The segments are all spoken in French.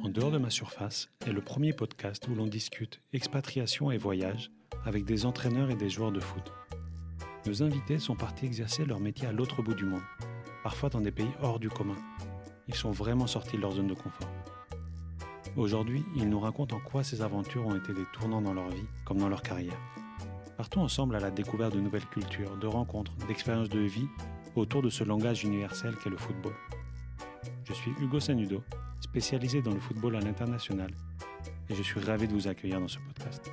En dehors de ma surface est le premier podcast où l'on discute expatriation et voyage avec des entraîneurs et des joueurs de foot. Nos invités sont partis exercer leur métier à l'autre bout du monde, parfois dans des pays hors du commun. Ils sont vraiment sortis de leur zone de confort. Aujourd'hui, ils nous racontent en quoi ces aventures ont été des tournants dans leur vie comme dans leur carrière. Partons ensemble à la découverte de nouvelles cultures, de rencontres, d'expériences de vie autour de ce langage universel qu'est le football. Je suis Hugo Sanudo, spécialisé dans le football à l'international, et je suis ravi de vous accueillir dans ce podcast.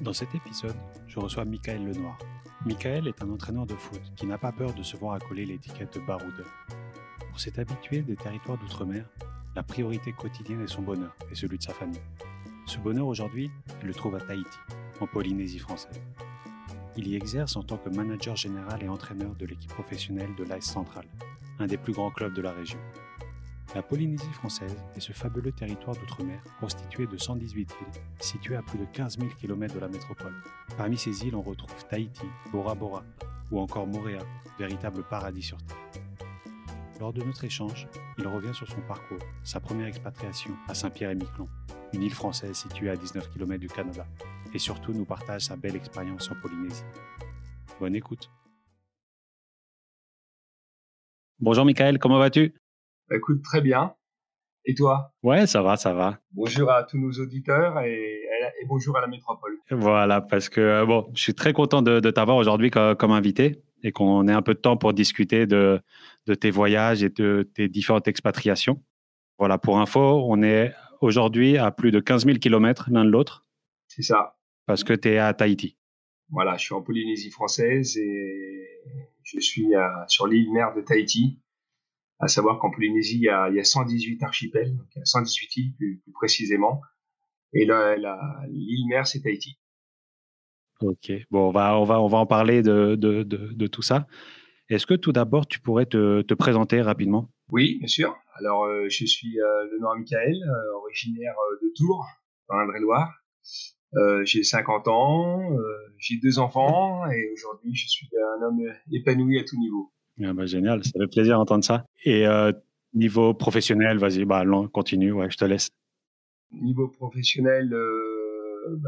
Dans cet épisode, je reçois Michael Lenoir. Michael est un entraîneur de foot qui n'a pas peur de se voir accoler l'étiquette de baroudeur. Pour cet habitué des territoires d'outre-mer, la priorité quotidienne est son bonheur et celui de sa famille. Ce bonheur aujourd'hui, il le trouve à Tahiti, en Polynésie française. Il y exerce en tant que manager général et entraîneur de l'équipe professionnelle de l'Ice Central, un des plus grands clubs de la région. La Polynésie française est ce fabuleux territoire d'outre-mer constitué de 118 îles, situées à plus de 15 000 km de la métropole. Parmi ces îles, on retrouve Tahiti, Bora Bora ou encore Moorea, véritable paradis sur Terre. Lors de notre échange, il revient sur son parcours, sa première expatriation à Saint-Pierre-et-Miquelon, une île française située à 19 km du Canada, et surtout nous partage sa belle expérience en Polynésie. Bonne écoute. Bonjour Michael, comment vas-tu? Écoute, très bien. Et toi? Ouais, ça va. Bonjour à tous nos auditeurs et bonjour à la métropole. Voilà, parce que je suis très content de t'avoir aujourd'hui comme invité et qu'on ait un peu de temps pour discuter de tes voyages et de tes différentes expatriations. Voilà, pour info, on est aujourd'hui à plus de 15 000 km l'un de l'autre. C'est ça. Parce que tu es à Tahiti. Voilà, je suis en Polynésie française et je suis sur l'île mère de Tahiti. À savoir qu'en Polynésie, il y a 118 archipels, donc il y a 118 îles plus précisément. Et l'île mère, c'est Tahiti. Ok, bon, on va en parler de tout ça. Est-ce que tout d'abord, tu pourrais te présenter rapidement? Oui, bien sûr. Alors, je suis Lenoir Michael, originaire de Tours, dans l'Indre-et-Loire. J'ai 50 ans, j'ai 2 enfants et aujourd'hui, je suis un homme épanoui à tout niveau. Ah bah, génial, ça fait plaisir d'entendre ça. Et niveau professionnel, vas-y, continue, ouais, je te laisse. Niveau professionnel,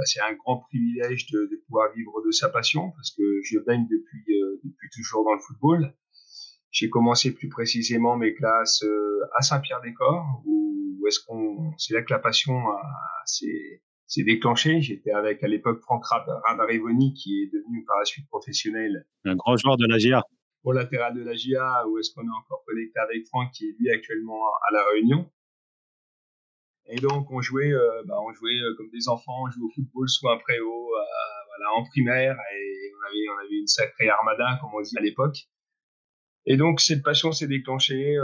c'est un grand privilège de pouvoir vivre de sa passion parce que je baigne depuis toujours dans le football. J'ai commencé plus précisément mes classes à Saint-Pierre-des-Corps c'est là que la passion s'est déclenchée. J'étais avec à l'époque Franck Radarivoni qui est devenu par la suite professionnel. Un grand joueur de la GIA. Au latéral de la GIA, où est-ce qu'on est encore connecté avec Franck qui est lui actuellement à La Réunion. Et donc on jouait comme des enfants, on jouait au football sous un préau, en primaire, et on avait une sacrée armada comme on dit à l'époque. Et donc cette passion s'est déclenchée,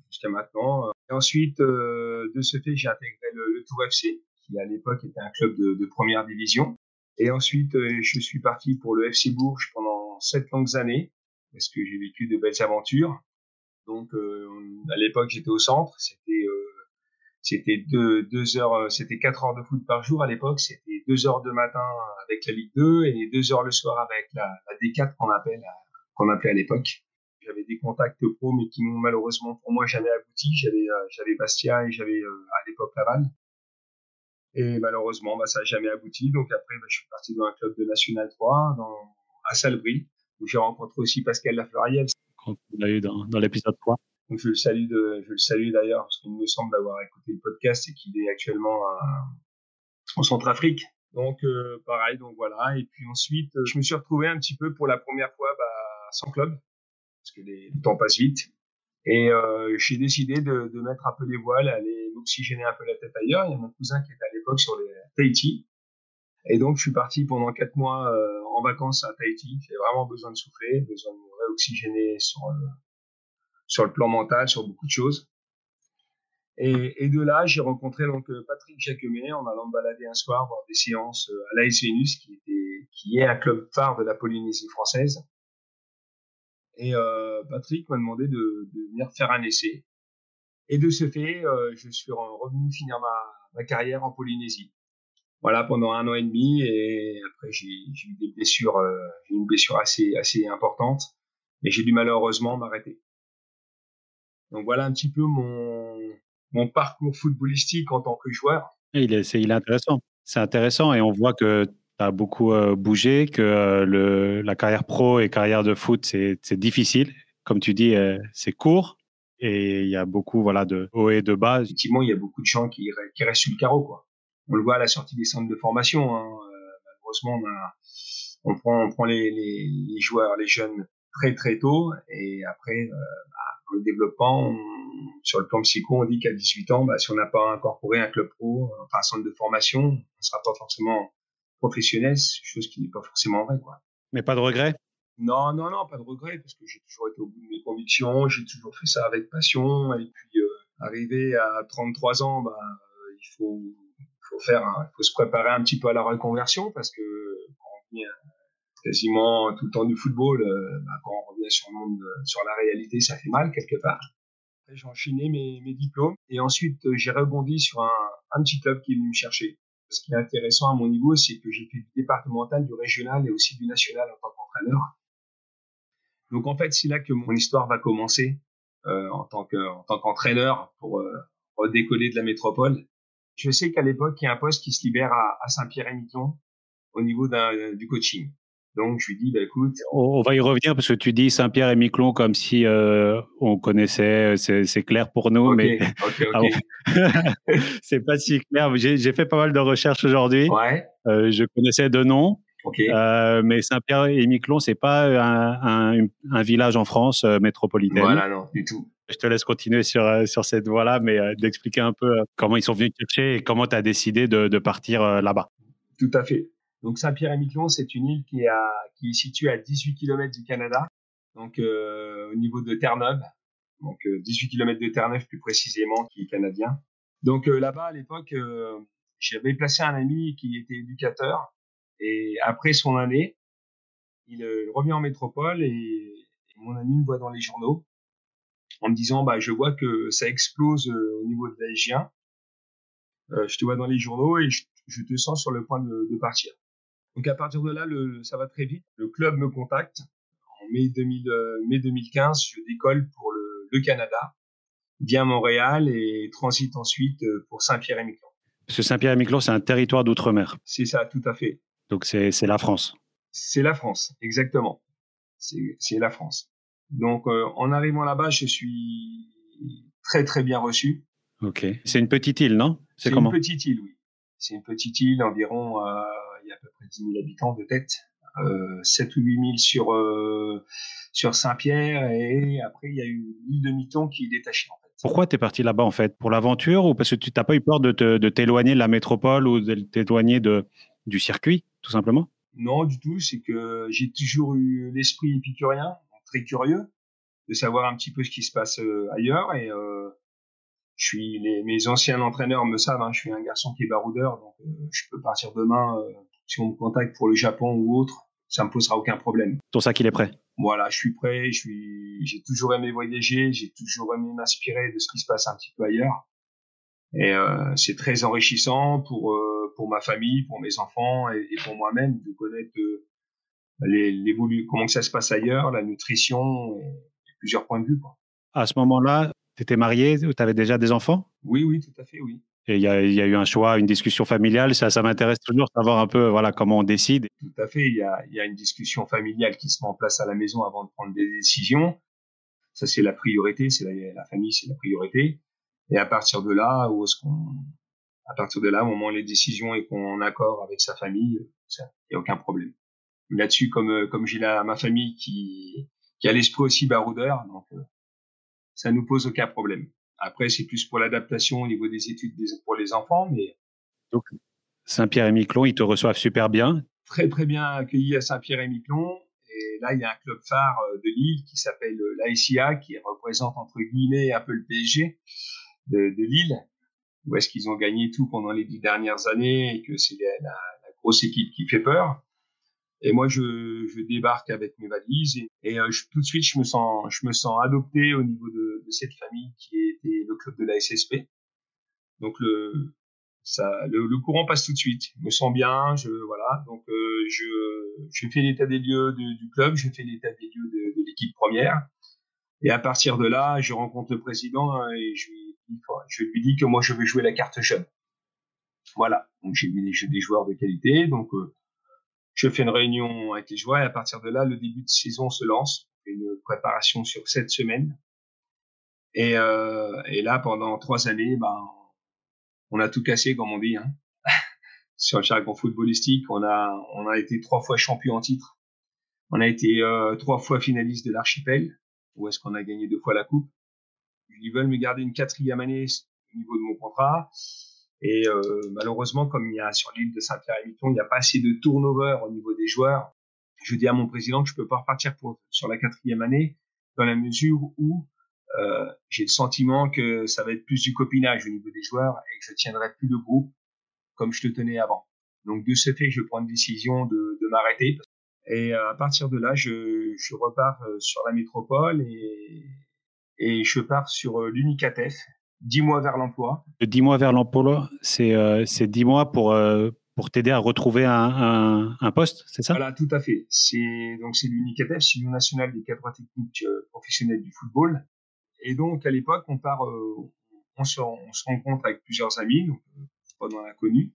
jusqu'à maintenant. Et ensuite, de ce fait, j'ai intégré le Tour FC, qui à l'époque était un club de première division. Et ensuite, je suis parti pour le FC Bourges pendant 7 longues années, parce que j'ai vécu de belles aventures. Donc à l'époque, j'étais au centre. C'était 2 heures, c'était 4 heures de foot par jour à l'époque. C'était 2 heures de matin avec la Ligue 2 et 2 heures le soir avec la D4 qu'on appelait à l'époque. J'avais des contacts pro, mais qui n'ont malheureusement pour moi jamais abouti. J'avais Bastia et j'avais à l'époque Laval. Et malheureusement, ça n'a jamais abouti. Donc après, je suis parti dans un club de National 3, à Salbris, où j'ai rencontré aussi Pascal Lafleuriel. On l'a eu dans l'épisode 3. Donc je le salue d'ailleurs, parce qu'il me semble avoir écouté le podcast et qu'il est actuellement en Centrafrique. Donc pareil, donc voilà. Et puis ensuite, je me suis retrouvé un petit peu pour la première fois sans club, parce que le temps passe vite. Et j'ai décidé de mettre un peu les voiles, aller m'oxygéner un peu la tête ailleurs. Il y a mon cousin qui était à l'époque sur les Tahiti. Et donc je suis parti pendant 4 mois en vacances à Tahiti. J'ai vraiment besoin de souffler, besoin de me réoxygéner sur le plan mental, sur beaucoup de choses. Et de là, j'ai rencontré donc Patrick Jacquemet en allant me balader un soir, voir des séances à l'AS Vénus, qui est un club phare de la Polynésie française. Et Patrick m'a demandé de venir faire un essai. Et de ce fait, je suis revenu finir ma carrière en Polynésie. Voilà, pendant 1 an et demi. Et après, j'ai eu des blessures, j'ai eu une blessure assez importante. Et j'ai dû malheureusement m'arrêter. Donc voilà un petit peu mon parcours footballistique en tant que joueur. Et il est intéressant. C'est intéressant et on voit que tu as beaucoup bougé, que la carrière pro et carrière de foot, c'est difficile. Comme tu dis, c'est court et il y a beaucoup voilà, de hauts et de bas. Effectivement, il y a beaucoup de gens qui restent sur le carreau, quoi. On le voit à la sortie des centres de formation. Hein. Malheureusement, on prend les joueurs, les jeunes très très tôt et après, dans le développement, sur le plan psycho, on dit qu'à 18 ans, si on n'a pas incorporé un club pro, enfin un centre de formation, on ne sera pas forcément professionnel, chose qui n'est pas forcément vrai, quoi. Mais pas de regret? Non, non, non, pas de regret, parce que j'ai toujours été au bout de mes convictions, j'ai toujours fait ça avec passion, et puis arrivé à 33 ans, il faut se préparer un petit peu à la reconversion, parce que quand on vient quasiment tout le temps du football, quand on revient sur le monde, sur la réalité, ça fait mal quelque part. Après, j'ai enchaîné mes diplômes, et ensuite j'ai rebondi sur un petit club qui est venu me chercher. Ce qui est intéressant à mon niveau, c'est que j'ai fait du départemental, du régional et aussi du national en tant qu'entraîneur. Donc en fait, c'est là que mon histoire va commencer en tant qu'entraîneur pour redécoller de la métropole. Je sais qu'à l'époque, il y a un poste qui se libère à Saint-Pierre-et-Miquelon au niveau du coaching. Donc je lui dis, écoute, On va y revenir parce que tu dis Saint-Pierre et Miquelon comme si on connaissait, c'est clair pour nous, ok, mais ok, ah ok, bon, c'est pas si clair. J'ai fait pas mal de recherches aujourd'hui. ouais, Je connaissais deux noms, ok, mais Saint-Pierre et Miquelon, c'est pas un village en France métropolitaine. voilà, non, du tout. Je te laisse continuer sur cette voie-là, mais d'expliquer un peu comment ils sont venus te chercher et comment tu as décidé de partir là-bas. Tout à fait. Donc Saint-Pierre-et-Miquelon, c'est une île qui est située à 18 km du Canada, donc au niveau de Terre-Neuve, donc 18 km de Terre-Neuve plus précisément, qui est canadien. Donc là-bas, à l'époque, j'avais placé un ami qui était éducateur, et après son année, il revient en métropole et mon ami me voit dans les journaux en me disant, je vois que ça explose au niveau de la SG1, je te vois dans les journaux et je te sens sur le point de partir. Donc à partir de là, ça va très vite. Le club me contacte. En mai 2015, je décolle pour le Canada, via Montréal et transite ensuite pour Saint-Pierre-et-Miquelon. Parce que Saint-Pierre-et-Miquelon, c'est un territoire d'outre-mer. C'est ça, tout à fait. Donc c'est la France. C'est la France, exactement. C'est la France. Donc en arrivant là-bas, je suis très très bien reçu. Ok. C'est une petite île, non? C'est C'est une comment? petite île, oui. C'est une petite île, environ, il y a à peu près 10 000 habitants de tête. 7 ou 8 000 sur Saint-Pierre, et après, il y a une île de Miquelon qui est détachée, en fait. Pourquoi tu es parti là-bas, en fait? Pour l'aventure ou parce que tu n'as pas eu peur de t'éloigner de la métropole ou de t'éloigner du circuit, tout simplement? Non, du tout. C'est que j'ai toujours eu l'esprit épicurien, très curieux, de savoir un petit peu ce qui se passe ailleurs. Et mes anciens entraîneurs me savent, hein, je suis un garçon qui est baroudeur, donc je peux partir demain si on me contacte pour le Japon ou autre, ça me posera aucun problème. Ton sac, il est prêt. Voilà, je suis prêt, j'ai toujours aimé voyager, j'ai toujours aimé m'inspirer de ce qui se passe un petit peu ailleurs. Et c'est très enrichissant pour ma famille, pour mes enfants et pour moi-même de connaître comment que ça se passe ailleurs, la nutrition et plusieurs points de vue, quoi. À ce moment-là, tu étais marié ou tu avais déjà des enfants? Oui, oui, tout à fait, oui. Et il y a eu un choix, une discussion familiale. Ça m'intéresse toujours de savoir un peu voilà, comment on décide. Tout à fait. Il y a une discussion familiale qui se met en place à la maison avant de prendre des décisions. Ça, c'est la priorité. La famille, c'est la priorité. Et à partir de là, à partir de là, au moment où les décisions et qu'on est en accord avec sa famille, il n'y a aucun problème. Là-dessus, comme j'ai ma famille qui a l'esprit aussi baroudeur, donc ça nous pose aucun problème. Après, c'est plus pour l'adaptation au niveau des études pour les enfants, mais Donc, Saint-Pierre-et-Miquelon, ils te reçoivent super bien. très très bien accueilli à Saint-Pierre-et-Miquelon. Et là, il y a un club phare de Lille qui s'appelle l'ASIA, qui représente entre guillemets un peu le PSG de Lille, où est-ce qu'ils ont gagné tout pendant les 10 dernières années et que c'est la grosse équipe qui fait peur. Et moi, je débarque avec mes valises et tout de suite, je me sens adopté au niveau de cette famille qui était le club de la SSP. Donc le courant passe tout de suite. Je me sens bien, voilà. Donc je fais l'état des lieux du club, je fais l'état des lieux de l'équipe première. Et à partir de là, je rencontre le président et je lui dis que moi, je veux jouer la carte jeune. Voilà. Donc, j'ai mis des joueurs de qualité. Donc, je fais une réunion avec les joueurs et à partir de là, le début de saison se lance. On fait une préparation sur 7 semaines. Et là, pendant 3 années, on a tout cassé, comme on dit, hein. Sur le jargon footballistique, on a été 3 fois champion en titre. On a été 3 fois finaliste de l'archipel, où est-ce qu'on a gagné 2 fois la coupe. Ils veulent me garder une 4e année au niveau de mon contrat. Et malheureusement, comme il y a sur l'île de Saint-Pierre-et-Miquelon, il n'y a pas assez de turnover au niveau des joueurs. Je dis à mon président que je peux pas repartir sur la 4e année, dans la mesure où j'ai le sentiment que ça va être plus du copinage au niveau des joueurs et que je tiendrai plus le groupe comme je le tenais avant. Donc de ce fait, je prends une décision de m'arrêter. Et à partir de là, je repars sur la métropole et je pars sur l'Unicatef, 10 mois vers l'emploi. Le 10 mois vers l'emploi, c'est 10 mois pour t'aider à retrouver un poste, c'est ça? Voilà, tout à fait. Donc c'est l'Unicatef, c'est l'Union nationale des cadres techniques professionnels du football. Et donc à l'époque, on se rencontre avec plusieurs amis, donc pas dans l'inconnu.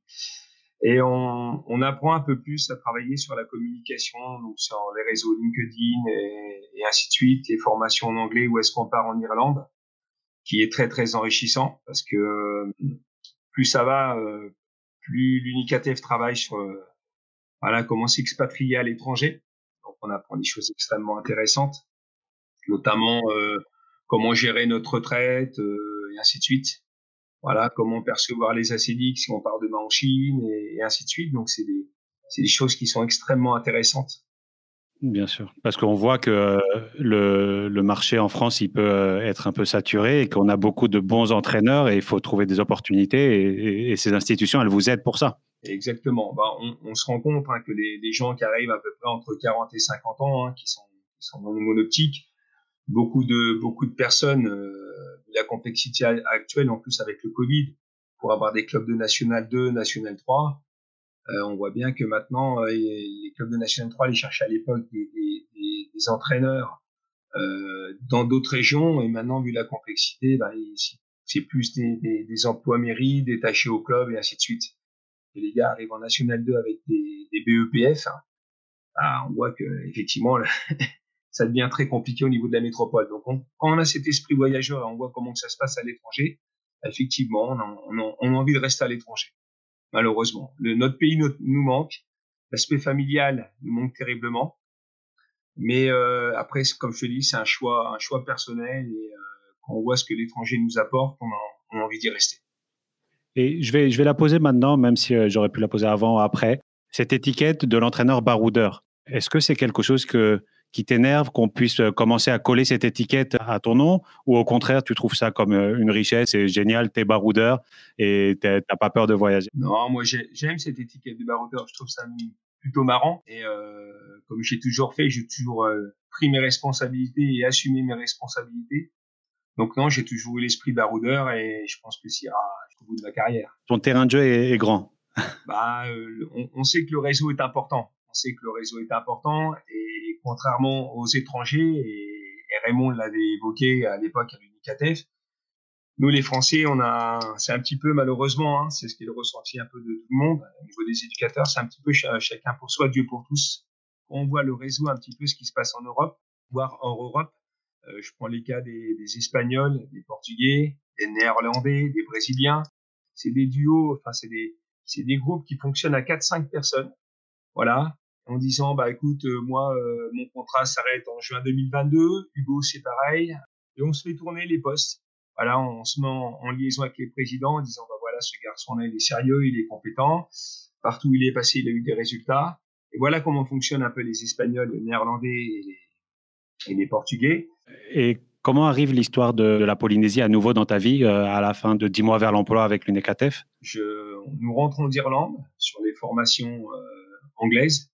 Et on apprend un peu plus à travailler sur la communication, donc sur les réseaux LinkedIn et ainsi de suite, les formations en anglais, où est-ce qu'on part en Irlande, qui est très très enrichissant parce que plus ça va, plus l'Unicatef travaille sur voilà comment s'expatrier à l'étranger. Donc on apprend des choses extrêmement intéressantes, notamment comment gérer notre retraite et ainsi de suite. Voilà, comment percevoir les ACDX si on part demain en Chine et ainsi de suite. Donc, c'est des choses qui sont extrêmement intéressantes. Bien sûr, parce qu'on voit que le marché en France, il peut être un peu saturé et qu'on a beaucoup de bons entraîneurs et il faut trouver des opportunités et ces institutions, elles vous aident pour ça. Exactement. On se rend compte que les gens qui arrivent à peu près entre 40 et 50 ans, qui sont dans le monoptique, beaucoup de personnes, la complexité actuelle, en plus avec le Covid, pour avoir des clubs de National 2, National 3, on voit bien que maintenant, les clubs de National 3, ils cherchaient à l'époque des entraîneurs dans d'autres régions. Et maintenant, vu la complexité, c'est plus des emplois mairie, détachés au club et ainsi de suite. Et les gars arrivent en National 2 avec des BEPF. On voit que effectivement, ça devient très compliqué au niveau de la métropole. Donc, quand on a cet esprit voyageur et on voit comment que ça se passe à l'étranger, effectivement, on a envie de rester à l'étranger. Malheureusement, notre pays nous manque. L'aspect familial nous manque terriblement. Mais après, comme je te dis, c'est un choix personnel et quand on voit ce que l'étranger nous apporte, on a envie d'y rester. Et je vais la poser maintenant, même si j'aurais pu la poser avant ou après. Cette étiquette de l'entraîneur baroudeur, est-ce que c'est quelque chose qui t'énerve, qu'on puisse commencer à coller cette étiquette à ton nom, ou au contraire, tu trouves ça comme une richesse, c'est génial, t'es baroudeur et t'as pas peur de voyager? Non, moi j'aime cette étiquette de baroudeur, je trouve ça plutôt marrant. Et comme j'ai toujours fait, j'ai toujours pris mes responsabilités et assumé mes responsabilités. Donc non, j'ai toujours eu l'esprit baroudeur et je pense que ça ira jusqu'au bout de ma carrière. Ton terrain de jeu est grand. On sait que le réseau est important. On sait que le réseau est important et contrairement aux étrangers, et Raymond l'avait évoqué à l'époque à l'Unicatef, nous les Français, c'est un petit peu malheureusement, c'est ce qui est le ressenti un peu de tout le monde au niveau des éducateurs, c'est un petit peu chacun pour soi, Dieu pour tous. Quand on voit le réseau un petit peu ce qui se passe en Europe, voire hors Europe, je prends les cas des Espagnols, des Portugais, des Néerlandais, des Brésiliens. C'est des duos, c'est des groupes qui fonctionnent à 4-5 personnes. Voilà. En disant, écoute, moi, mon contrat s'arrête en juin 2022. Hugo, c'est pareil. Et on se fait tourner les postes. Voilà, on se met en liaison avec les présidents en disant, voilà, ce garçon-là, il est sérieux, il est compétent. Partout où il est passé, il a eu des résultats. Et voilà comment fonctionnent un peu les Espagnols, les Néerlandais et les Portugais. Et comment arrive l'histoire de la Polynésie à nouveau dans ta vie à la fin de 10 mois vers l'emploi avec l'UNECATEF? Nous rentrons d'Irlande sur les formations anglaises.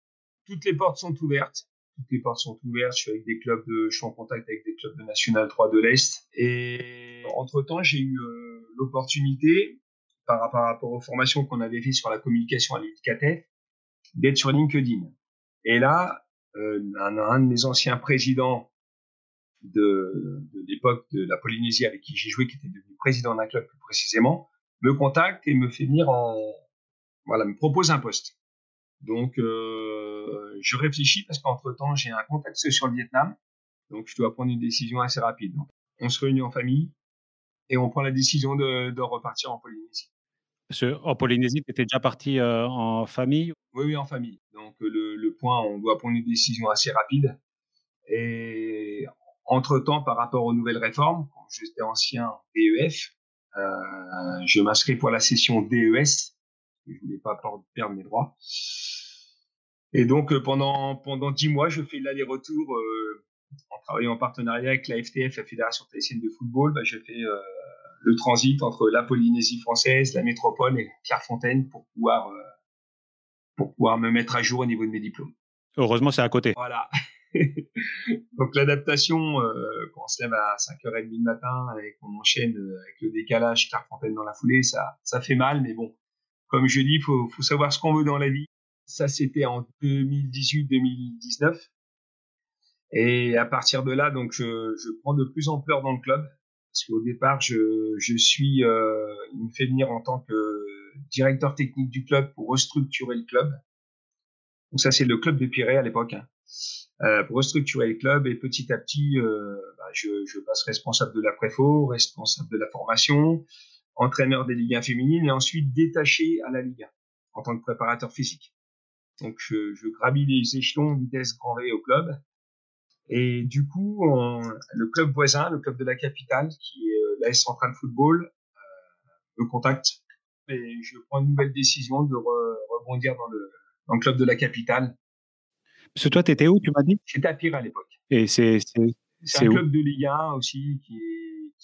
Toutes les portes sont ouvertes. Toutes les portes sont ouvertes. Je suis en contact avec des clubs de National 3 de l'Est. Et entre-temps, j'ai eu l'opportunité, par rapport aux formations qu'on avait fait sur la communication à l'UNECATEF, d'être sur LinkedIn. Et là, un de mes anciens présidents de l'époque de la Polynésie avec qui j'ai joué, qui était devenu président d'un club plus précisément, me contacte et me fait venir me propose un poste. Donc, je réfléchis parce qu'entre-temps, j'ai un contact sur le Vietnam. Donc, je dois prendre une décision assez rapide. Donc, on se réunit en famille et on prend la décision de repartir en Polynésie. Parce qu'en Polynésie, tu étais déjà parti en famille? Oui, oui, en famille. Donc, le point, on doit prendre une décision assez rapide. Et entre-temps, par rapport aux nouvelles réformes, quand j'étais ancien DEF, je m'inscris pour la session DES. Je voulais pas perdre mes droits. Et donc, pendant 10 mois, je fais l'aller-retour en travaillant en partenariat avec la FTF, la Fédération tahitienne de football. Je fais le transit entre la Polynésie française, la métropole et Clairefontaine pour pouvoir me mettre à jour au niveau de mes diplômes. Heureusement, c'est à côté. Voilà. Donc l'adaptation, quand on se lève à 5h30 le matin et qu'on enchaîne avec le décalage Clairefontaine dans la foulée, ça fait mal, mais bon, comme je dis, faut savoir ce qu'on veut dans la vie. Ça, c'était en 2018-2019. Et à partir de là, donc, je prends de plus en plus dans le club. Parce qu'au départ, il me fait venir en tant que directeur technique du club pour restructurer le club. Donc ça, c'est le club de Pirée à l'époque. Pour restructurer le club et petit à petit, je passe responsable de la préfo, responsable de la formation, entraîneur des Ligue 1 féminines et ensuite détaché à la Ligue 1 en tant que préparateur physique. Donc je gravis les échelons vitesse grand V au club et du coup le club voisin, le club de la capitale qui est l'AS Centrale Football me contacte et je prends une nouvelle décision de rebondir dans le club de la capitale. Parce que toi, tu étais où, tu m'as dit? J'étais à Pirée à l'époque. Et C'est un où? club de Ligue 1 aussi qui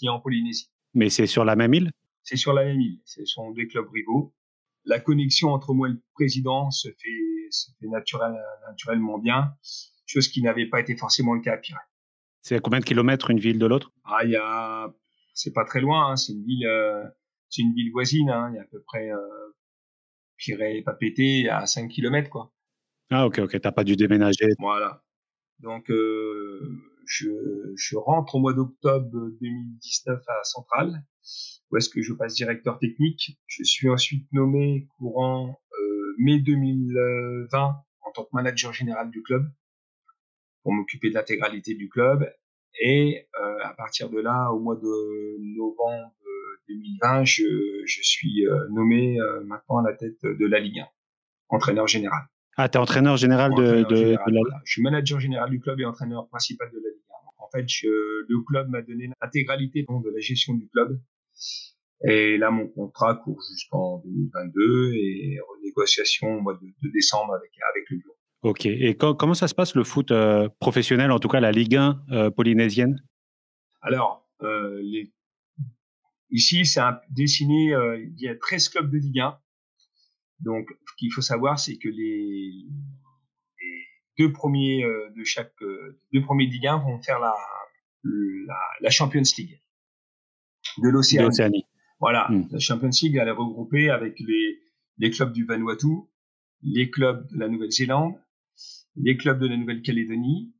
est en Polynésie. Mais c'est sur la même île? C'est sur la même île. Ce sont des clubs rivaux. La connexion entre moi et le président se fait naturellement bien, chose qui n'avait pas été forcément le cas à Pirée. C'est à combien de kilomètres une ville de l'autre? C'est pas très loin. Hein. C'est une ville voisine. Hein. Il y a à peu près Pirée et Papeete à 5 kilomètres, quoi. Ah, ok. T'as pas dû déménager. Voilà. Donc, je rentre au mois d'octobre 2019 à Centrale, où est-ce que je passe directeur technique. Je suis ensuite nommé courant mai 2020 en tant que manager général du club pour m'occuper de l'intégralité du club. Et à partir de là, au mois de novembre 2020, je suis nommé maintenant à la tête de la Ligue 1, entraîneur général. Ah, t'es entraîneur général de la... Voilà. Je suis manager général du club et entraîneur principal de la Ligue 1. En fait, le club m'a donné l'intégralité de la gestion du club. Et là, mon contrat court jusqu'en 2022 et renégociation au mois de décembre avec le bureau. Ok. Et comment ça se passe le foot professionnel, en tout cas la Ligue 1 polynésienne? Alors, ici, c'est dessiné, il y a 13 clubs de Ligue 1. Donc, ce qu'il faut savoir, c'est que les deux premiers deux premiers Ligue 1 vont faire la Champions League de l'Océanie. Voilà, la Champions League, elle est regroupée avec les clubs du Vanuatu, les clubs de la Nouvelle-Zélande, les clubs de la Nouvelle-Calédonie,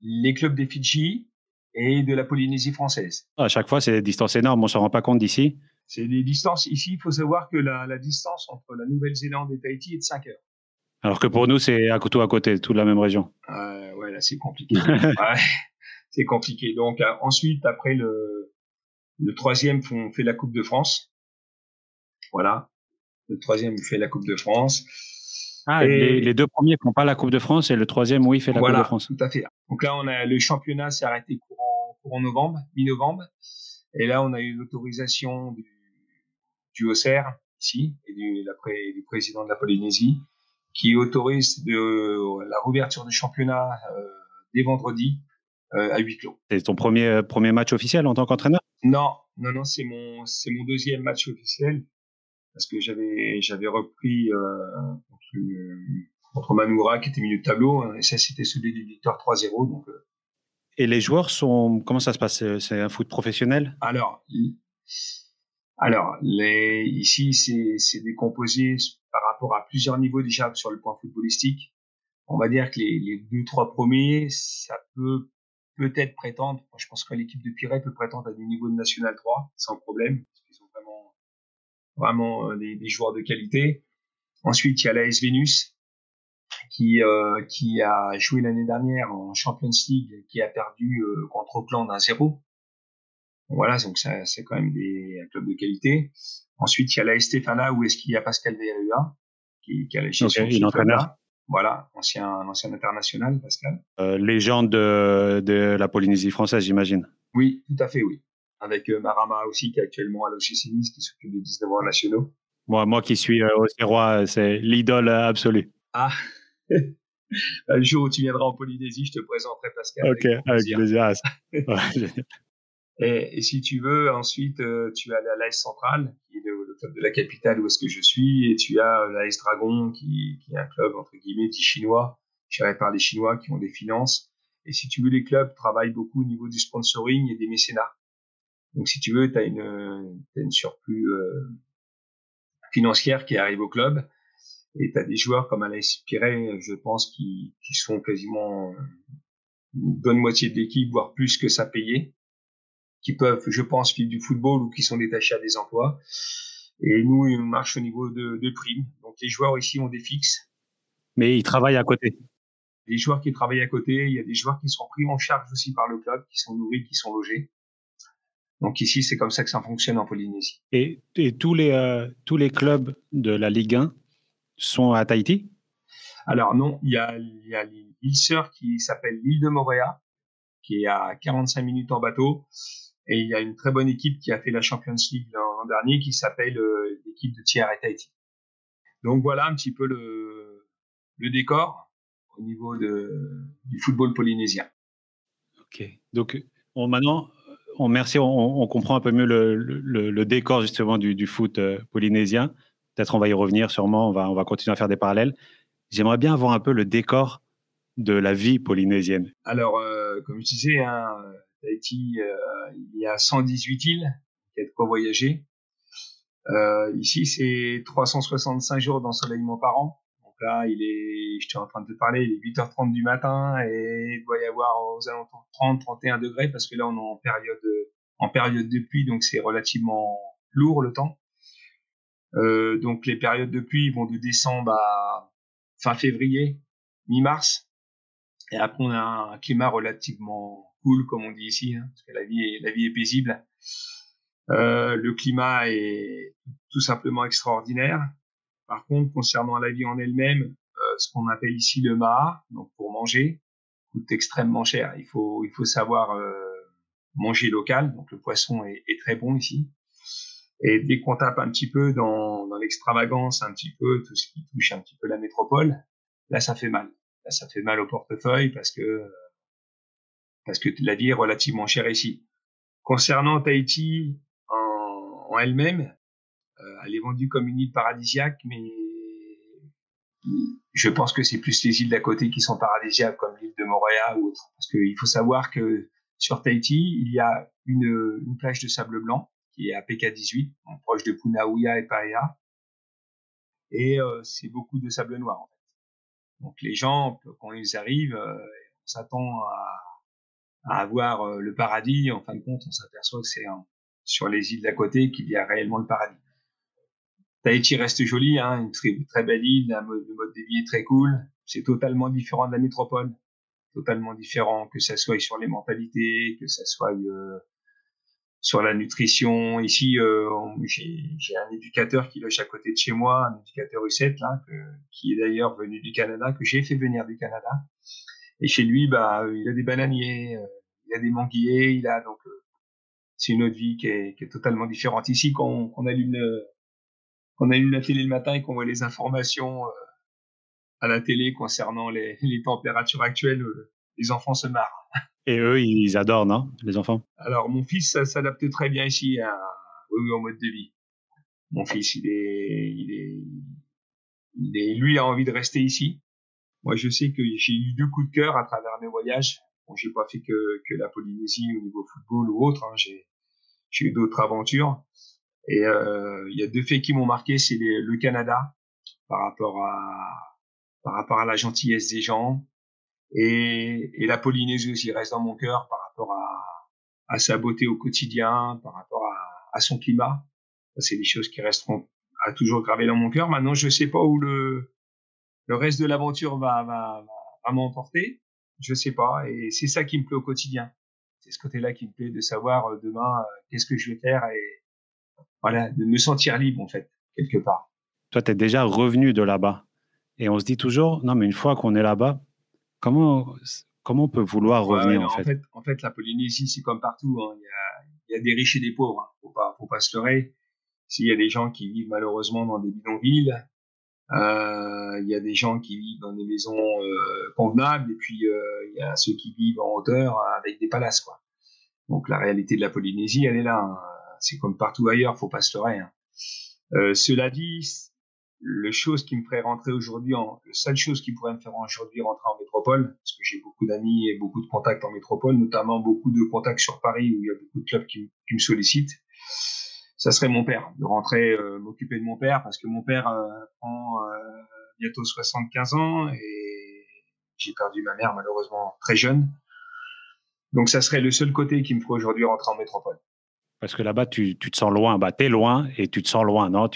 les clubs des Fidji et de la Polynésie française. À chaque fois, c'est des distances énormes, on s'en rend pas compte d'ici. C'est des distances. Ici, il faut savoir que la distance entre la Nouvelle-Zélande et Tahiti est de 5 heures. Alors que pour nous, c'est à côté, toute la même région. Ouais, là, c'est compliqué. Ouais, c'est compliqué. Donc, ensuite, après le troisième fait la Coupe de France. Voilà. Le troisième fait la Coupe de France. Ah, et les deux premiers font pas la Coupe de France et le troisième, oui, fait la Coupe de France. Voilà, tout à fait. Donc là, le championnat s'est arrêté courant novembre, mi-novembre. Et là, on a eu l'autorisation du OCR, ici, et du président de la Polynésie, qui autorise la réouverture du championnat dès vendredi à huis clos. C'est ton premier match officiel en tant qu'entraîneur? Non, c'est mon deuxième match officiel parce que j'avais repris contre Manoura qui était milieu de tableau et ça c'était celui du victoire 3-0 donc. Et les joueurs comment ça se passe? C'est un foot professionnel? Alors ici c'est décomposé par rapport à plusieurs niveaux déjà sur le plan footballistique. On va dire que les 2-3 premiers, ça peut peut-être prétendre, je pense que l'équipe de Piret peut prétendre à des niveaux de National 3 sans problème, parce qu'ils sont vraiment des joueurs de qualité. Ensuite, il y a l'AS Vénus qui a joué l'année dernière en Champions League, qui a perdu contre Auckland 1-0. Voilà, donc ça, c'est quand même un club de qualité. Ensuite, il y a l'AS Stéphana où est-ce qu'il y a Pascal Verrua qui a la gestion de il est ce entraîneur. club-là. Voilà, ancien international, Pascal. Légende de la Polynésie française, j'imagine. Oui, tout à fait, oui. Avec Marama aussi, qui est actuellement à l'OGC Nice, qui s'occupe des 19 ans nationaux. Moi qui suis au Serrois, c'est l'idole absolue. Ah, le jour où tu viendras en Polynésie, je te présenterai Pascal avec grand plaisir. Et si tu veux, ensuite, tu as l'AS Centrale, qui est le club de la capitale où est-ce que je suis, et tu as l'AS Dragon, qui est un club, entre guillemets, dit chinois, géré par les Chinois qui ont des finances. Et si tu veux, les clubs travaillent beaucoup au niveau du sponsoring et des mécénats. Donc, si tu veux, tu as une surplus financière qui arrive au club, et tu as des joueurs comme Alex Piret, je pense, qui sont quasiment une bonne moitié de l'équipe, voire plus que ça payé, qui peuvent, je pense, vivre du football ou qui sont détachés à des emplois. Et nous, on marche au niveau de primes. Donc, les joueurs ici ont des fixes. Mais ils travaillent à côté. Les joueurs qui travaillent à côté, il y a des joueurs qui sont pris en charge aussi par le club, qui sont nourris, qui sont logés. Donc ici, c'est comme ça que ça fonctionne en Polynésie. Et tous les clubs de la Ligue 1 sont à Tahiti? Alors non, il y a l'île sœur qui s'appelle l'île de Moorea, qui est à 45 minutes en bateau. Et il y a une très bonne équipe qui a fait la Champions League l'an dernier, qui s'appelle l'équipe de Thiers et Tahiti. Donc voilà un petit peu le décor au niveau du football polynésien. Ok. Donc maintenant, merci, on comprend un peu mieux le décor justement du foot polynésien. Peut-être on va y revenir sûrement, on va continuer à faire des parallèles. J'aimerais bien avoir un peu le décor de la vie polynésienne. Alors, comme je disais, Tahiti, il y a 118 îles, il y a de quoi voyager. Ici, c'est 365 jours d'ensoleillement par an. Donc là, je suis en train de te parler, il est 8h30 du matin et il doit y avoir aux alentours 30-31 degrés parce que là, on est en période de pluie, donc c'est relativement lourd le temps. Donc les périodes de pluie vont de décembre à fin février, mi-mars. Et après, on a un climat relativement cool, comme on dit ici, hein, parce que la vie est paisible. Le climat est tout simplement extraordinaire. Par contre, concernant la vie en elle-même, ce qu'on appelle ici le maha, donc pour manger, coûte extrêmement cher. Il faut savoir manger local, donc le poisson est très bon ici. Et dès qu'on tape un petit peu dans l'extravagance, un petit peu tout ce qui touche un petit peu la métropole, là ça fait mal. Là ça fait mal au portefeuille parce que la vie est relativement chère ici. Concernant Tahiti en elle-même, elle est vendue comme une île paradisiaque, mais je pense que c'est plus les îles d'à côté qui sont paradisiaques, comme l'île de Moorea ou autre. Parce qu'il faut savoir que sur Tahiti, il y a une plage de sable blanc qui est à PK18, proche de Punauia et Paea. Et c'est beaucoup de sable noir, en fait. Donc les gens, quand ils arrivent, on s'attend à avoir le paradis. En fin de compte, on s'aperçoit que c'est sur les îles d'à côté qu'il y a réellement le paradis. Tahiti reste joli, hein, une très belle île, le mode de vie est très cool. C'est totalement différent de la métropole, totalement différent, que ça soit sur les mentalités, que ça soit sur la nutrition. Ici, j'ai un éducateur qui loge à côté de chez moi, un éducateur U7 là, qui est d'ailleurs venu du Canada, que j'ai fait venir du Canada. Et chez lui, il a des bananiers, il a des manguiers, c'est une autre vie qui est totalement différente. Ici, quand on allume la télé le matin et qu'on voit les informations à la télé concernant les températures actuelles, les enfants se marrent. Et eux, ils adorent, non, les enfants? Alors, mon fils s'adapte très bien ici au mode de vie. Mon fils, lui a envie de rester ici. Moi, je sais que j'ai eu 2 coups de cœur à travers mes voyages. Bon, j'ai pas fait que la Polynésie au niveau football ou autre. Hein. J'ai eu d'autres aventures. Et il y a 2 faits qui m'ont marqué, c'est le Canada par rapport à la gentillesse des gens Et la Polynésie aussi reste dans mon cœur par rapport à sa beauté au quotidien, par rapport à son climat. C'est des choses qui resteront à toujours gravées dans mon cœur. Maintenant, je sais pas où le reste de l'aventure va m'emporter. Je sais pas. Et c'est ça qui me plaît au quotidien. C'est ce côté-là qui me plaît de savoir demain qu'est-ce que je vais faire et voilà, de me sentir libre en fait, quelque part. Toi, tu es déjà revenu de là-bas. Et on se dit toujours, non, mais une fois qu'on est là-bas, comment, comment on peut vouloir Ouais, revenir non, en fait? en fait, la Polynésie, c'est comme partout. Hein. Il y a des riches et des pauvres. Hein. Faut pas se leurrer. S'il y a des gens qui vivent malheureusement dans des bidonvilles, il y a des gens qui vivent dans des maisons convenables, et puis il y a ceux qui vivent en hauteur avec des palaces, quoi. Donc la réalité de la Polynésie, elle est là. Hein. C'est comme partout ailleurs, faut pas se leurrer. Hein. Cela dit, le chose qui me ferait rentrer aujourd'hui, la seule chose qui pourrait me faire aujourd'hui rentrer en métropole, parce que j'ai beaucoup d'amis et beaucoup de contacts en métropole, notamment beaucoup de contacts sur Paris où il y a beaucoup de clubs qui me sollicitent, ça serait mon père, de rentrer m'occuper de mon père, parce que mon père prend bientôt 75 ans et j'ai perdu ma mère malheureusement très jeune. Donc ça serait le seul côté qui me ferait aujourd'hui rentrer en métropole. Parce que là-bas, tu te sens loin. Bah, tu es loin et tu te sens loin, non?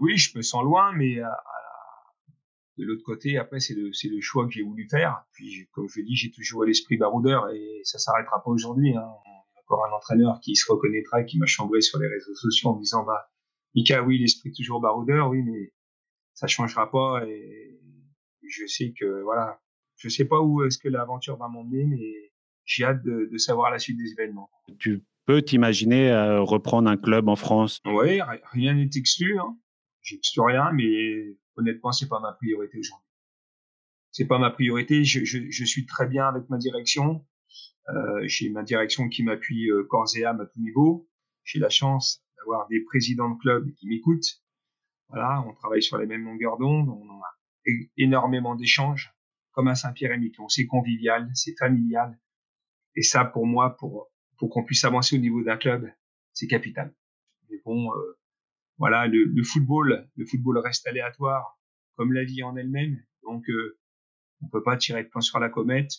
Oui, je me sens loin, mais de l'autre côté, après, c'est le choix que j'ai voulu faire. Puis, comme je dis, j'ai toujours l'esprit baroudeur et ça s'arrêtera pas aujourd'hui. Hein. Encore un entraîneur qui se reconnaîtra, qui m'a chambré sur les réseaux sociaux en me disant, bah, Mika, oui, l'esprit toujours baroudeur, oui, mais ça changera pas et je sais que, voilà, je sais pas où est-ce que l'aventure va m'emmener, mais j'ai hâte de savoir la suite des événements. Tu peux t'imaginer reprendre un club en France? Oui, rien n'est exclu, hein. J'exclus rien, mais honnêtement, c'est pas ma priorité aujourd'hui. C'est pas ma priorité. Je suis très bien avec ma direction. J'ai ma direction qui m'appuie corps et âme à tout niveau. J'ai la chance d'avoir des présidents de club qui m'écoutent. Voilà, on travaille sur les mêmes longueurs d'onde. On a énormément d'échanges, comme à Saint-Pierre-et-Miquelon. C'est convivial, c'est familial. Et ça, pour moi, pour qu'on puisse avancer au niveau d'un club, c'est capital. Mais bon, voilà, le football reste aléatoire, comme la vie en elle-même. Donc, on peut pas tirer de plan sur la comète.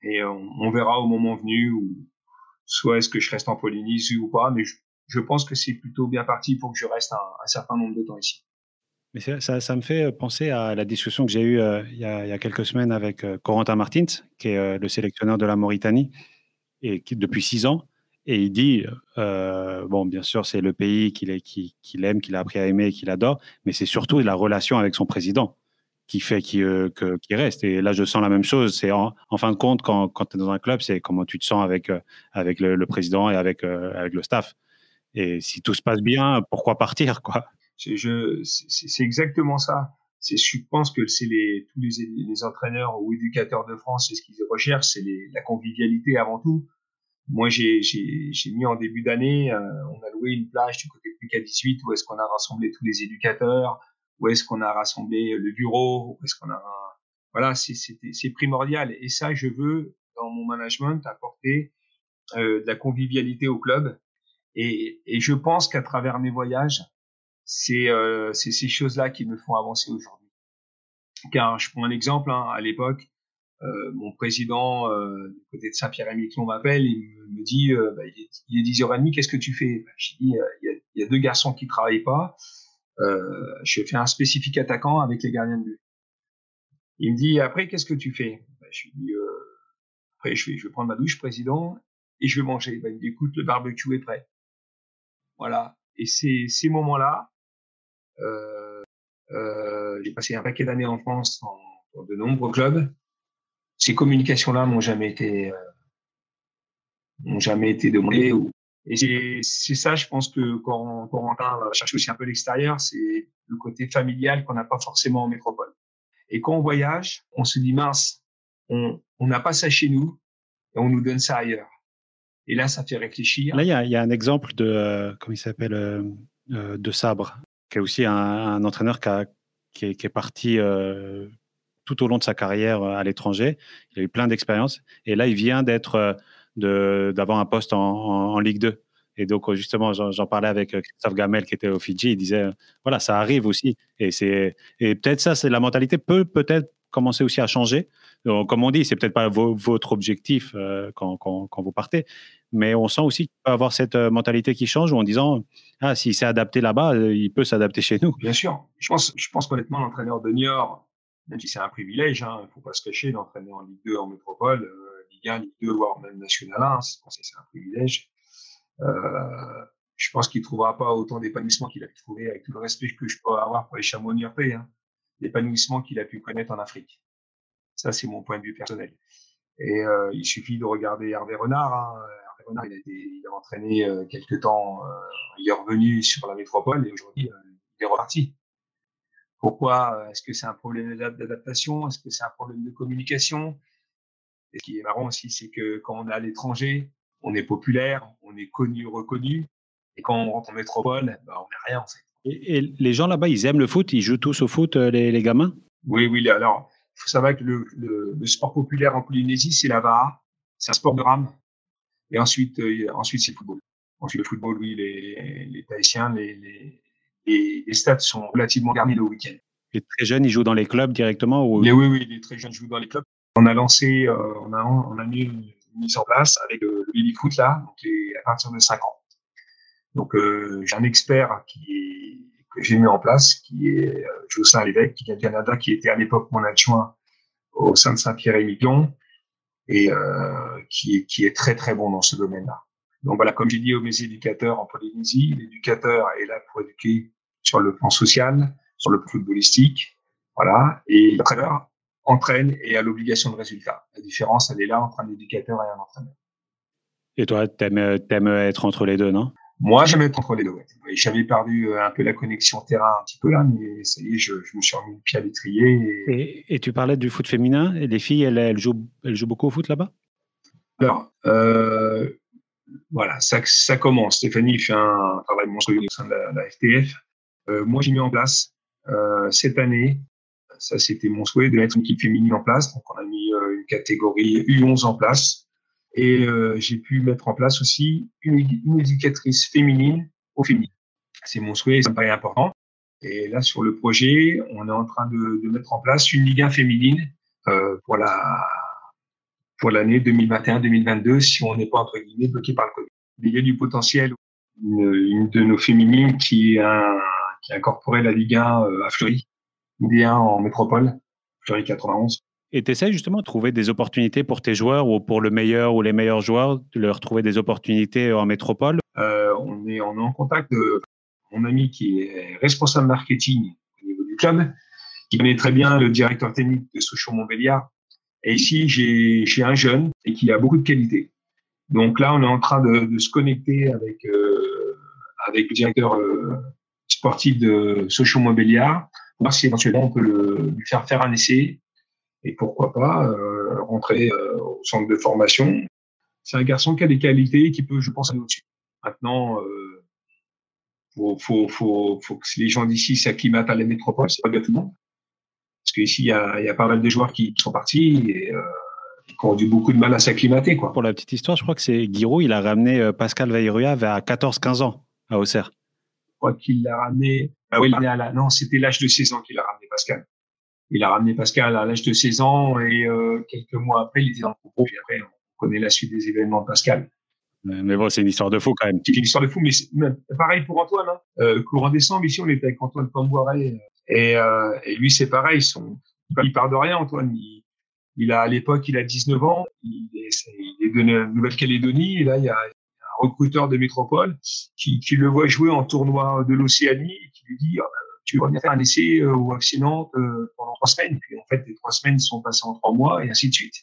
Et on verra au moment venu où soit est-ce que je reste en Polynésie ou pas, mais je pense que c'est plutôt bien parti pour que je reste un certain nombre de temps ici. Mais ça me fait penser à la discussion que j'ai eue il y a quelques semaines avec Corentin Martins, qui est le sélectionneur de la Mauritanie, et qui, depuis 6 ans. Et il dit, bon, bien sûr, c'est le pays qu'il aime, qu'il a appris à aimer et qu'il adore, mais c'est surtout la relation avec son président qui fait qu'il reste. Et là, je sens la même chose. C'est en fin de compte, quand tu es dans un club, c'est comment tu te sens avec le président et avec le staff. Et si tout se passe bien, pourquoi partir, quoi? C'est exactement ça. Je pense que c'est tous les entraîneurs ou éducateurs de France, c'est ce qu'ils recherchent, c'est la convivialité avant tout. Moi, j'ai mis en début d'année, on a loué une plage du côté de PK18 où est-ce qu'on a rassemblé tous les éducateurs, où est-ce qu'on a rassemblé le bureau, où est-ce qu'on a, voilà, c'est primordial. Et ça, je veux, dans mon management, apporter de la convivialité au club. Et je pense qu'à travers mes voyages, c'est ces choses-là qui me font avancer aujourd'hui. Car je prends un exemple, hein, à l'époque, mon président du côté de Saint-Pierre-et-Miquelon m'appelle, me dit bah, il est 10h30, qu'est-ce que tu fais? Bah, je dis il y a deux garçons qui travaillent pas, je fais un spécifique attaquant avec les gardiens de but. Il me dit après qu'est-ce que tu fais? Bah, je lui dis après je vais prendre ma douche président et je vais manger. Bah, il me dit écoute le barbecue est prêt. Voilà. Et ces moments-là, j'ai passé un paquet d'années en France dans de nombreux clubs. Ces communications-là n'ont jamais été demandées. Et c'est ça, je pense que quand Corentin va chercher aussi un peu l'extérieur, c'est le côté familial qu'on n'a pas forcément en métropole. Et quand on voyage, on se dit mince, on n'a pas ça chez nous et on nous donne ça ailleurs. Et là, ça fait réfléchir. Là, il y a un exemple de, comment il s'appelle, de Sabre, qui est aussi un entraîneur qui est parti tout au long de sa carrière à l'étranger. Il a eu plein d'expériences. Et là, il vient d'avoir un poste en Ligue 2. Et donc, justement, j'en parlais avec Christophe Gamel qui était au Fidji. Il disait, voilà, ça arrive aussi. Et peut-être ça, c'est la mentalité peut-être commencé aussi à changer. Donc, comme on dit, c'est peut-être pas votre objectif quand vous partez, mais on sent aussi qu'il peut avoir cette mentalité qui change en disant s'il s'est adapté là-bas, il peut s'adapter chez nous. Bien sûr. Je pense qu'honnêtement, l'entraîneur de Niort, même si c'est un privilège, il ne faut pas se cacher d'entraîner en Ligue 2 en métropole, Ligue 1, Ligue 2, voire même National 1, c'est un privilège. Je pense qu'il ne trouvera pas autant d'épanouissement qu'il a pu trouver, avec tout le respect que je peux avoir pour les chameaux niortais, l'épanouissement qu'il a pu connaître en Afrique. Ça, c'est mon point de vue personnel. Et il suffit de regarder Hervé Renard. Hervé Renard, il a entraîné quelques temps, il est revenu sur la métropole et aujourd'hui, il est reparti. Pourquoi? Est-ce que c'est un problème d'adaptation? Est-ce que c'est un problème de communication? Et ce qui est marrant aussi, c'est que quand on est à l'étranger, on est populaire, on est connu, reconnu. Et quand on rentre en métropole, on n'est rien en fait. Et les gens là-bas, ils aiment le foot? Ils jouent tous au foot, les gamins? Oui. Alors, il faut savoir que le sport populaire en Polynésie, c'est la VAR. C'est un sport de rame. Et ensuite c'est le football. Ensuite, le football, oui, les Tahitiens, les stades sont relativement garnis le week-end. Les très jeunes, ils jouent dans les clubs directement ou... Oui, les très jeunes jouent dans les clubs. On a lancé, on a mis une mise en place avec le baby-foot là, donc à partir de 5 ans. Donc, j'ai un expert que j'ai mis en place, qui est Jocelyn Lévesque, qui vient du Canada, qui était à l'époque mon adjoint au sein de Saint-Pierre-et-Miquelon, et qui est très très bon dans ce domaine-là. Donc voilà, comme j'ai dit aux mes éducateurs en Polynésie, l'éducateur est là pour éduquer sur le plan social, sur le plan footballistique, voilà, et l'entraîneur entraîne et a l'obligation de résultat. La différence, elle est là entre un éducateur et un entraîneur. Et toi, t'aimes être entre les deux, non? Moi, j'aime être entre les deux. Ouais. J'avais perdu un peu la connexion terrain un petit peu là, mais ça y est, je me suis remis le pied à l'étrier. Et tu parlais du foot féminin, et les filles, elles jouent beaucoup au foot là-bas? Alors, voilà, ça commence. Stéphanie fait un travail monstrueux au sein de la FTF. Moi, j'ai mis en place cette année, ça c'était mon souhait, de mettre une équipe féminine en place. Donc, on a mis une catégorie U11 en place. Et j'ai pu mettre en place aussi une éducatrice féminine au féminin. C'est mon souhait, ça me paraît important. Et là, sur le projet, on est en train de mettre en place une Ligue 1 féminine pour l'année 2021-2022, si on n'est pas, entre guillemets, bloqué par le Covid. Il y a du potentiel. Une de nos féminines qui a incorporé la Ligue 1 à Fleury, Ligue 1 en métropole, Fleury 91. Et tu essaies justement de trouver des opportunités pour tes joueurs ou pour le meilleur ou les meilleurs joueurs, de leur trouver des opportunités en métropole? On est en contact de mon ami qui est responsable marketing au niveau du club, qui connaît très bien le directeur technique de Sochaux-Montbéliard. Et ici, j'ai un jeune et qui a beaucoup de qualité. Donc là, on est en train de se connecter avec le directeur sportif de Sochaux-Montbéliard pour voir si éventuellement on peut lui faire un essai et pourquoi pas rentrer au centre de formation. C'est un garçon qui a des qualités et qui peut, je pense, aller au-dessus. Maintenant, faut que les gens d'ici s'acclimatent à la métropole, c'est pas bien tout le monde. Parce qu'ici, il y a pas mal de joueurs qui sont partis et qui ont eu beaucoup de mal à s'acclimater, quoi. Pour la petite histoire, je crois que c'est Giroud, il a ramené Pascal Vairua vers 14-15 ans à Auxerre. Je crois qu'il l'a ramené. Non, c'était l'âge de 16 ans qu'il a ramené Pascal. Il a ramené Pascal à l'âge de 16 ans et quelques mois après, il était dans le groupe. Et après, on connaît la suite des événements de Pascal. Mais bon, c'est une histoire de fou quand même. C'est une histoire de fou, mais pareil pour Antoine. Courant décembre, ici, on était avec Antoine Camboiré. Et lui, c'est pareil. Il part de rien, Antoine. À l'époque, il a 19 ans. Il est de Nouvelle-Calédonie. Et là, il y a un recruteur de métropole qui le voit jouer en tournoi de l'Océanie et qui lui dit tu vas venir faire un essai au FC Nantes pendant 3 semaines. Et puis, en fait, les 3 semaines sont passées en 3 mois et ainsi de suite.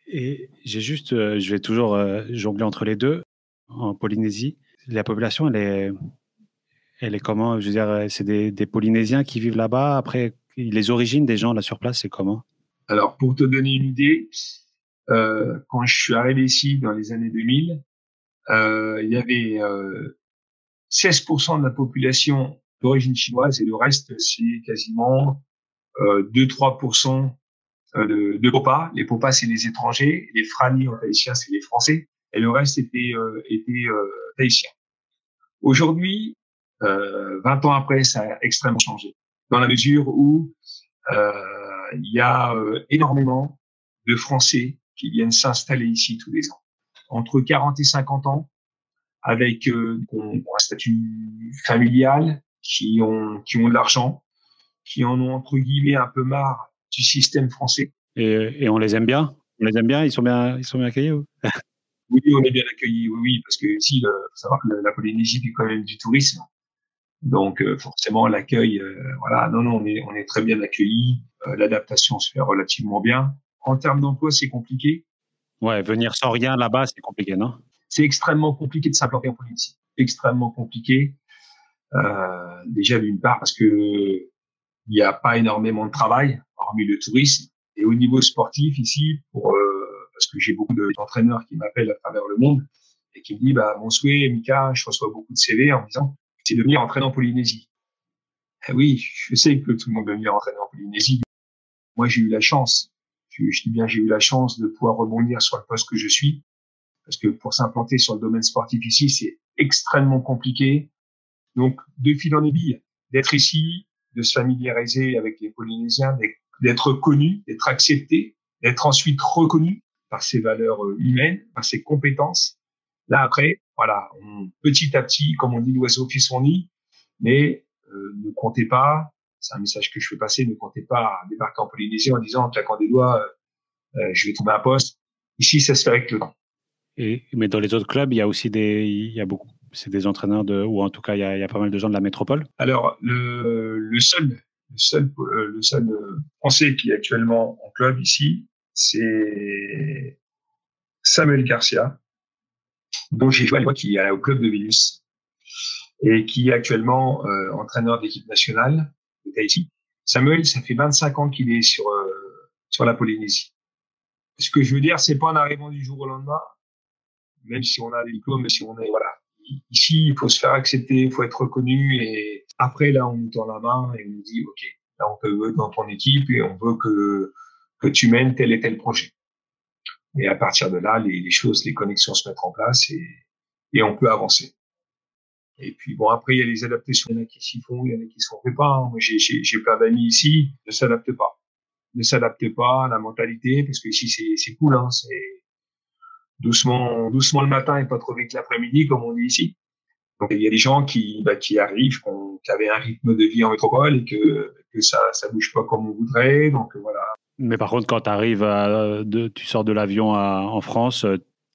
Et je vais toujours jongler entre les deux. En Polynésie, la population, elle est comment? Je veux dire, c'est des Polynésiens qui vivent là-bas. Après, les origines des gens là sur place, c'est comment? Alors, pour te donner une idée, quand je suis arrivé ici dans les années 2000, il y avait 16% de la population d'origine chinoise et le reste, c'est quasiment 2-3% de Popa. Les Popas, c'est les étrangers. Les Frani en tahitien, c'est les Français. Et le reste était tahitien. Aujourd'hui, 20 ans après, ça a extrêmement changé. Dans la mesure où il y a énormément de Français qui viennent s'installer ici tous les ans. Entre 40 et 50 ans, avec un statut familial, qui ont de l'argent, qui en ont entre guillemets un peu marre du système français. Et on les aime bien? On les aime bien? Ils sont bien accueillis ou? Oui, on est bien accueillis, oui, parce que ici, faut savoir que la Polynésie vit quand même du tourisme. Donc forcément l'accueil, voilà, non, on est très bien accueillis. L'adaptation se fait relativement bien. En termes d'emploi, c'est compliqué. Ouais, venir sans rien là-bas, c'est compliqué, non? C'est extrêmement compliqué de s'implanter en Polynésie. Extrêmement compliqué. Déjà d'une part parce que il n'y a pas énormément de travail, hormis le tourisme. Et au niveau sportif ici, parce que j'ai beaucoup d'entraîneurs qui m'appellent à travers le monde et qui me disent, bah, mon souhait, Mika, je reçois beaucoup de CV en me disant, c'est de venir entraîner en Polynésie. Eh oui, je sais que tout le monde veut venir entraîner en Polynésie. Moi, j'ai eu la chance. Je dis bien, j'ai eu la chance de pouvoir rebondir sur le poste que je suis. Parce que pour s'implanter sur le domaine sportif ici, c'est extrêmement compliqué. Donc, de fil en aiguille, d'être ici, de se familiariser avec les Polynésiens, d'être connu, d'être accepté, d'être ensuite reconnu par ses valeurs humaines, par ses compétences. Là, après, voilà, petit à petit, comme on dit, l'oiseau fait son nid, mais ne comptez pas, c'est un message que je fais passer, ne comptez pas à débarquer en Polynésie en disant, en claquant des doigts, je vais trouver un poste. Ici, ça se fait avec le temps. Mais dans les autres clubs, il y a aussi c'est des entraîneurs ou en tout cas, il y a pas mal de gens de la métropole. Alors, le seul Français qui est actuellement en club ici, c'est Samuel Garcia, dont j'ai joué à l'époque, qui est au club de Vénus et qui est actuellement entraîneur de l'équipe nationale de Tahiti. Samuel, ça fait 25 ans qu'il est sur la Polynésie. Ce que je veux dire, c'est pas en arrivant du jour au lendemain, même si on a des diplômes, si on est, voilà. Ici, il faut se faire accepter, il faut être reconnu et après, là, on nous tend la main et on nous dit, OK, là, on te veut dans ton équipe et on veut que tu mènes tel et tel projet. Et à partir de là, les connexions se mettent en place et on peut avancer. Et puis, bon, après, il y a les adaptations. Il y en a qui s'y font, il y en a qui s'y font pas. Moi, j'ai plein d'amis ici, ne s'adaptent pas. Ne s'adaptent pas à la mentalité parce que ici, c'est cool, hein, c'est doucement le matin et pas trop vite l'après-midi, comme on dit ici. Donc, il y a des gens qui arrivent, qui avaient un rythme de vie en métropole et que ça bouge pas comme on voudrait. Donc, voilà. Mais par contre, quand tu arrives, tu sors de l'avion en France,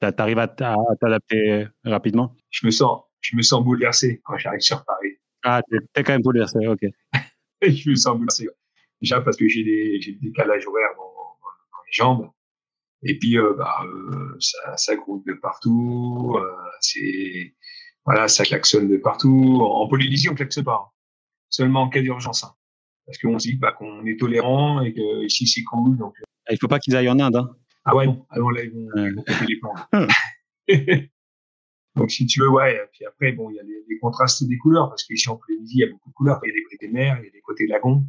tu arrives à t'adapter rapidement? Je me sens bouleversé quand j'arrive sur Paris. Ah, t'es quand même bouleversé, ok. Je me sens bouleversé. Déjà parce que j'ai des décalages horaires dans les jambes. Et puis, ça grouille de partout. Voilà, ça klaxonne de partout. En Polynésie, on klaxonne pas. Seulement en cas d'urgence. Hein. Parce qu'on se dit qu'on est tolérant et que ici, c'est cool. Donc, il faut pas qu'ils aillent en Inde. Hein. Ah ouais, non. Alors là, ils vont péter les plans. Donc, si tu veux, ouais. Puis après, bon, il y a les contrastes des couleurs. Parce qu'ici, en Polynésie, il y a beaucoup de couleurs. Il y a des côtés mer, il y a des côtés lagons.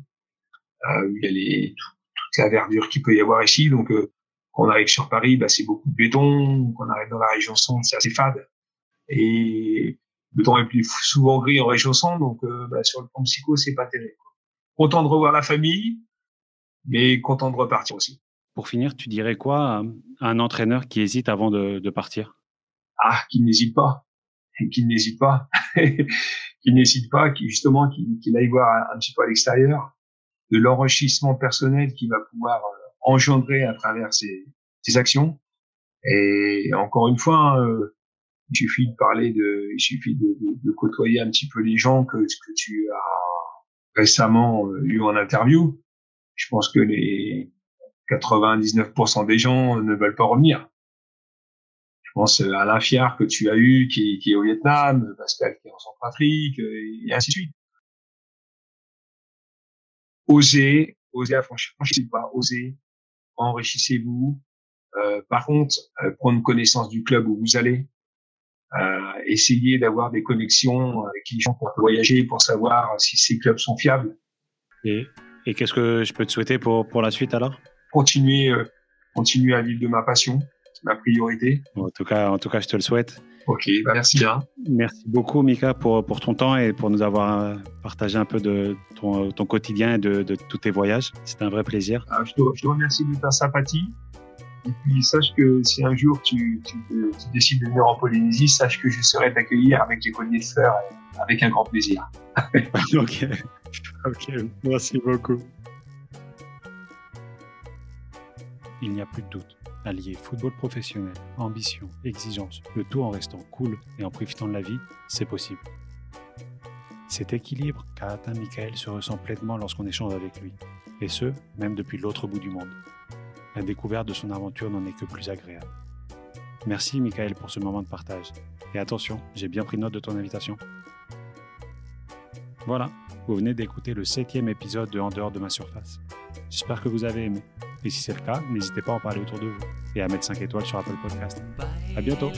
Il y a toute la verdure qu'il peut y avoir ici. Donc, quand on arrive sur Paris, c'est beaucoup de béton. Quand on arrive dans la région centre, c'est assez fade. Et le temps est plus souvent gris en région centre. Donc, sur le plan psycho, c'est pas terrible. Content de revoir la famille, mais content de repartir aussi. Pour finir, tu dirais quoi à un entraîneur qui hésite avant de partir? Ah, qu'il n'hésite pas. Qu'il n'hésite pas. Qu'il n'hésite pas, qu'il aille voir un petit peu à l'extérieur de l'enrichissement personnel qu'il va pouvoir engendrer à travers ses actions. Et encore une fois, il suffit de côtoyer un petit peu les gens que tu as récemment eu en interview. Je pense que les 99% des gens ne veulent pas revenir. Je pense à Alain Fiard que tu as eu, qui est au Vietnam, Pascal qui est en Centrafrique, et ainsi de suite. Osez, franchissez pas, osez, enrichissez-vous. Par contre, prendre connaissance du club où vous allez, essayez d'avoir des connexions avec les gens pour voyager, pour savoir si ces clubs sont fiables. Et qu'est-ce que je peux te souhaiter pour la suite alors? Continuer à vivre de ma passion, c'est ma priorité. En tout cas, je te le souhaite. Ok, bah merci bien. Merci beaucoup, Mika, pour ton temps et pour nous avoir partagé un peu de ton quotidien et de tous tes voyages. C'était un vrai plaisir. Je te remercie de ta sympathie. Et puis, sache que si un jour tu décides de venir en Polynésie, sache que je serai t'accueillir avec les colliers de fleurs, avec un grand plaisir. Ok, merci beaucoup. Il n'y a plus de doute. Allier football professionnel, ambition, exigence, le tout en restant cool et en profitant de la vie, c'est possible. Cet équilibre qu'a atteint Michael se ressent pleinement lorsqu'on échange avec lui, et ce, même depuis l'autre bout du monde. La découverte de son aventure n'en est que plus agréable. Merci Michael pour ce moment de partage. Et attention, j'ai bien pris note de ton invitation. Voilà, vous venez d'écouter le 7e épisode de En dehors de ma surface. J'espère que vous avez aimé. Et si c'est le cas, n'hésitez pas à en parler autour de vous et à mettre 5 étoiles sur Apple Podcast. À bientôt.